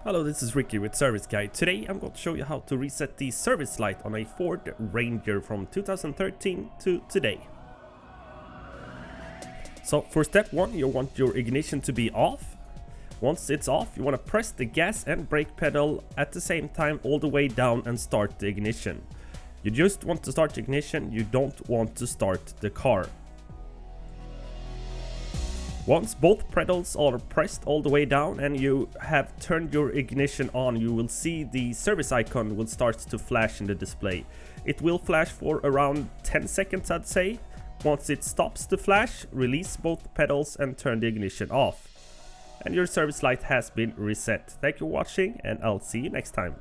Hello, this is Ricky with Service Guide. Today I'm going to show you how to reset the service light on a Ford Ranger from 2013 to today. So for step 1, you want your ignition to be off. Once it's off, you want to press the gas and brake pedal at the same time all the way down and start the ignition. You just want to start the ignition, you don't want to start the car. Once both pedals are pressed all the way down and you have turned your ignition on, you will see the service icon will start to flash in the display. It will flash for around 10 seconds, I'd say. Once it stops the flash, release both pedals and turn the ignition off. And your service light has been reset. Thank you for watching, and I'll see you next time.